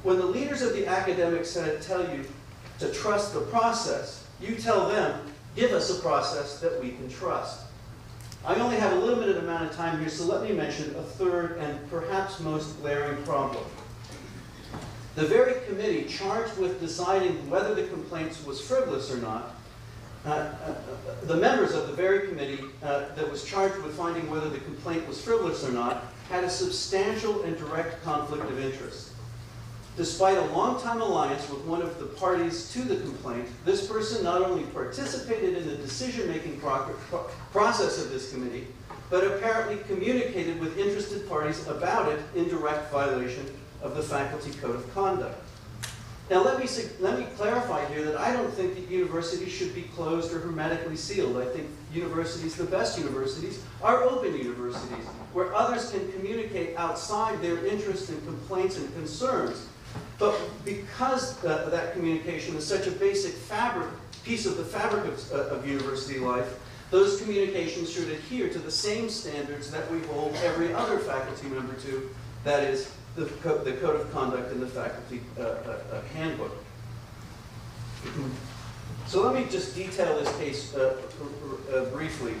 When the leaders of the academic senate tell you to trust the process, you tell them, give us a process that we can trust. I only have a limited amount of time here, so let me mention a third and perhaps most glaring problem. The very committee charged with deciding whether the complaint was frivolous or not, the members of the very committee that was charged with finding whether the complaint was frivolous or not had a substantial and direct conflict of interest. Despite a long-time alliance with one of the parties to the complaint, this person not only participated in the decision-making process of this committee, but apparently communicated with interested parties about it in direct violation of the faculty code of conduct. Now let me clarify here that I don't think that universities should be closed or hermetically sealed. I think universities, the best universities, are open universities, where others can communicate outside their interest in complaints and concerns. But because that communication is such a basic piece of the fabric of university life, those communications should adhere to the same standards that we hold every other faculty member to, that is, the code of conduct in the faculty handbook. So let me just detail this case briefly.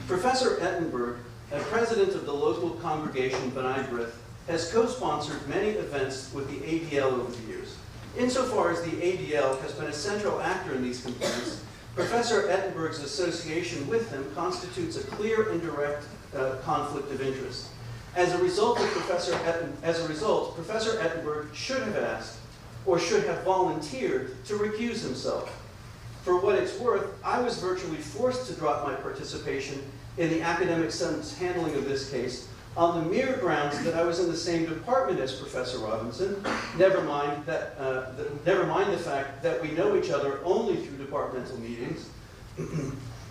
Professor Ettenberg, president of the local congregation B'nai B'rith, has co-sponsored many events with the ADL over the years. Insofar as the ADL has been a central actor in these complaints, Professor Ettenberg's association with them constitutes a clear and direct conflict of interest. As a result, Professor Ettenberg should have asked, or should have volunteered, to recuse himself. For what it's worth, I was virtually forced to drop my participation in the academic senate's handling of this case on the mere grounds that I was in the same department as Professor Robinson, never mind the fact that we know each other only through departmental meetings,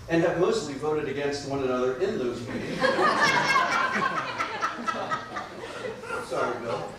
and have mostly voted against one another in those meetings. Sorry, Bill.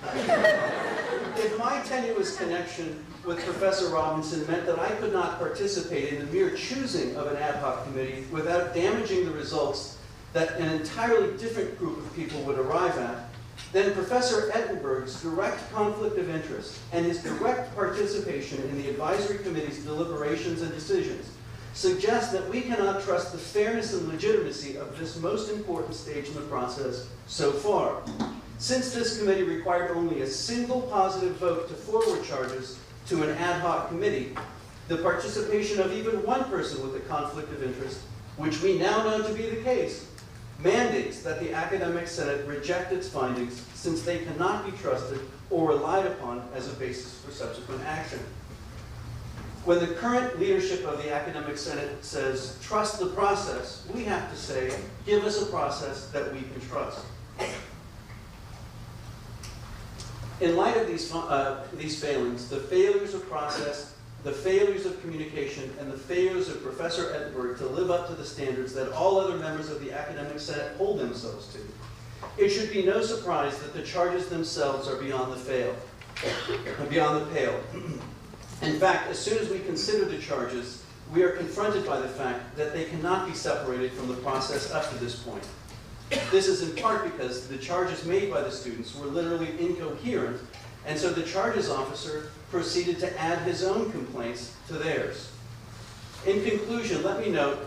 If my tenuous connection with Professor Robinson meant that I could not participate in the mere choosing of an ad hoc committee without damaging the results that an entirely different group of people would arrive at, then Professor Ettenberg's direct conflict of interest and his direct participation in the advisory committee's deliberations and decisions suggest that we cannot trust the fairness and legitimacy of this most important stage in the process so far. Since this committee required only a single positive vote to forward charges to an ad hoc committee, the participation of even one person with a conflict of interest, which we now know to be the case, mandates that the academic senate reject its findings since they cannot be trusted or relied upon as a basis for subsequent action. When the current leadership of the academic senate says, trust the process, we have to say, give us a process that we can trust. In light of these failings, the failures of process, the failures of communication, and the failures of Professor Ettenberg to live up to the standards that all other members of the academic senate hold themselves to, it should be no surprise that the charges themselves are beyond the pale. In fact, as soon as we consider the charges, we are confronted by the fact that they cannot be separated from the process up to this point. This is in part because the charges made by the students were literally incoherent, and so the charges officer proceeded to add his own complaints to theirs. In conclusion, let me note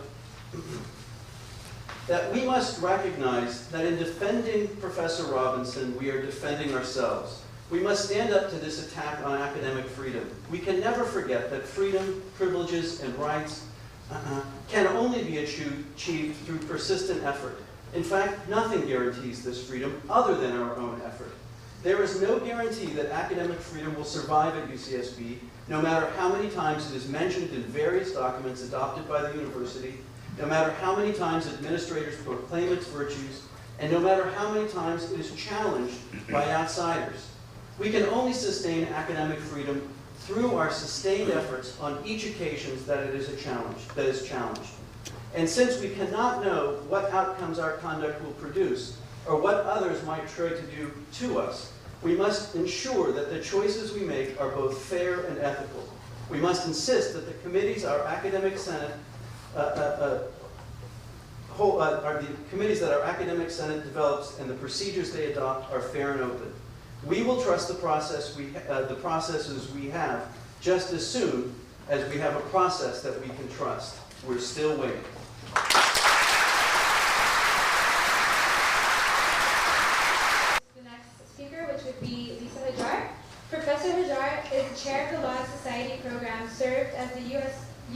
that we must recognize that in defending Professor Robinson, we are defending ourselves. We must stand up to this attack on academic freedom. We can never forget that freedom, privileges, and rights can only be achieved through persistent effort. In fact, nothing guarantees this freedom other than our own effort. There is no guarantee that academic freedom will survive at UCSB, no matter how many times it is mentioned in various documents adopted by the university, no matter how many times administrators proclaim its virtues, and no matter how many times it is challenged by outsiders. We can only sustain academic freedom through our sustained efforts on each occasion that it is challenged. And since we cannot know what outcomes our conduct will produce, or what others might try to do to us, we must ensure that the choices we make are both fair and ethical. We must insist that the committees our academic senate are the committees that our academic senate develops and the procedures they adopt are fair and open. We will trust the processes we have just as soon as we have a process that we can trust. We're still waiting. The next speaker, which would be Lisa Hajar. Professor Hajar is the chair of the Law Society program, served as the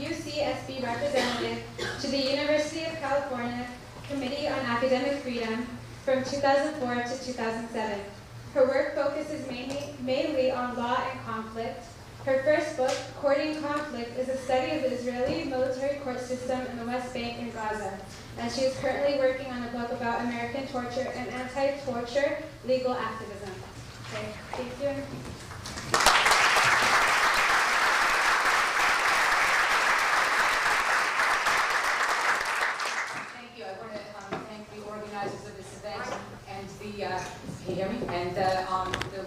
UCSB representative to the University of California Committee on Academic Freedom from 2004 to 2007. Her work focuses mainly on law and conflict. Her first book, Courting Conflict, is a study of the Israeli military court system in the West Bank and Gaza. And she is currently working on a book about American torture and anti-torture legal activism. Okay, thank you. Thank you. I want to thank the organizers of this event and the, can you hear me? And the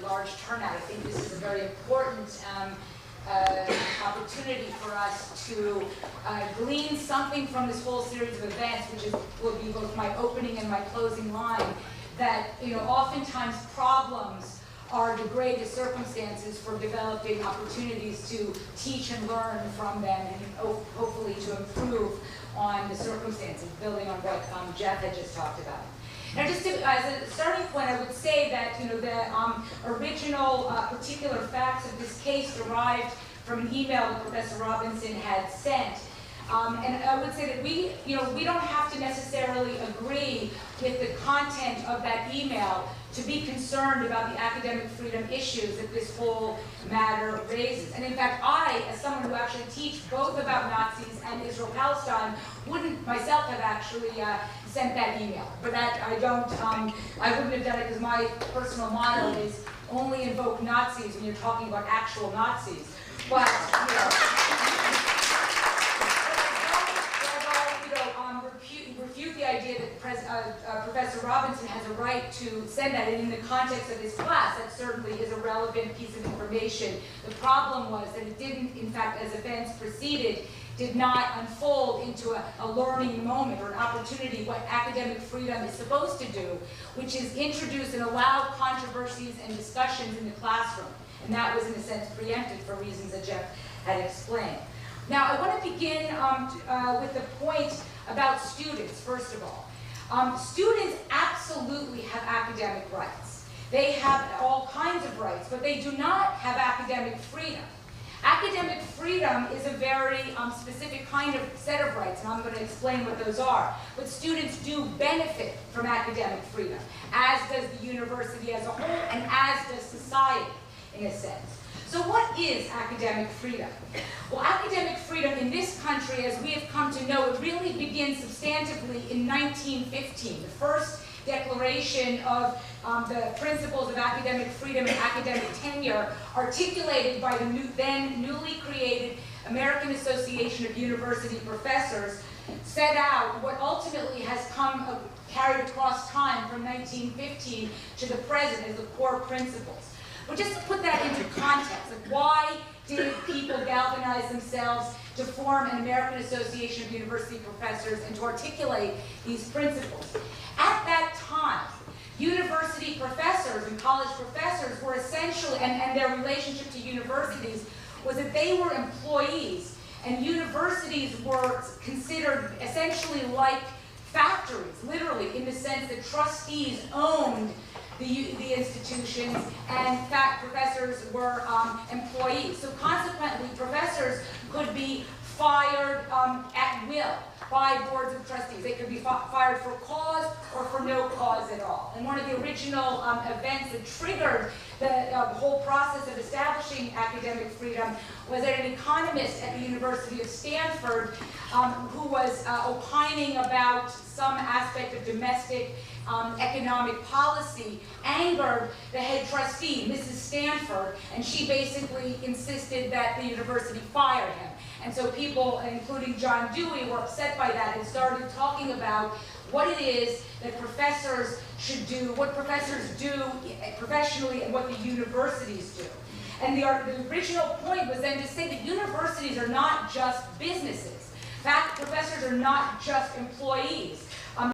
large turnout. I think this is a very important opportunity for us to glean something from this whole series of events, which will be both my opening and my closing line, that oftentimes problems are the greatest circumstances for developing opportunities to teach and learn from them, and hopefully to improve on the circumstances, building on what Jeff had just talked about. Now, just as a starting point, I would say that the original particular facts of this case derived from an email that Professor Robinson had sent. And I would say that we don't have to necessarily agree with the content of that email to be concerned about the academic freedom issues that this whole matter raises. And in fact, I, as someone who actually teach both about Nazis and Israel-Palestine, wouldn't myself have actually sent that email. For that, I wouldn't have done it because my personal motto is only invoke Nazis when you're talking about actual Nazis. But, refute the idea that Professor Robinson has a right to send that, and in the context of his class, that certainly is a relevant piece of information. The problem was that it didn't, in fact, as events proceeded, did not unfold into a learning moment or an opportunity, what academic freedom is supposed to do, which is introduce and allow controversies and discussions in the classroom. And that was, in a sense, preempted for reasons that Jeff had explained. Now, I want to begin with the point about students, first of all. Students absolutely have academic rights. They have all kinds of rights, but they do not have academic freedom. Academic freedom is a very specific kind of set of rights, and I'm going to explain what those are. But students do benefit from academic freedom, as does the university as a whole, and as does society, in a sense. So what is academic freedom? Well, academic freedom in this country, as we have come to know, it really begins substantively in 1915, the first declaration of the principles of academic freedom and academic tenure articulated by the then newly created American Association of University Professors, set out what ultimately has carried across time from 1915 to the present as the core principles. But just to put that into context, like why did people galvanize themselves to form an American Association of University Professors and to articulate these principles? At that time, university professors and college professors were essentially, and their relationship to universities was that they were employees, and universities were considered essentially like factories, literally, in the sense that trustees owned the institutions, and in fact, professors were employees. So consequently, professors could be fired at will by boards of trustees. They could be fired for cause or for no cause at all. And one of the original events that triggered the whole process of establishing academic freedom was that an economist at the University of Stanford who was opining about some aspect of domestic economic policy angered the head trustee, Mrs. Stanford, and she basically insisted that the university fire him. And so people, including John Dewey, were upset by that and started talking about what it is that professors should do, what professors do professionally, and what the universities do. And the original point was then to say that universities are not just businesses. In fact, professors are not just employees.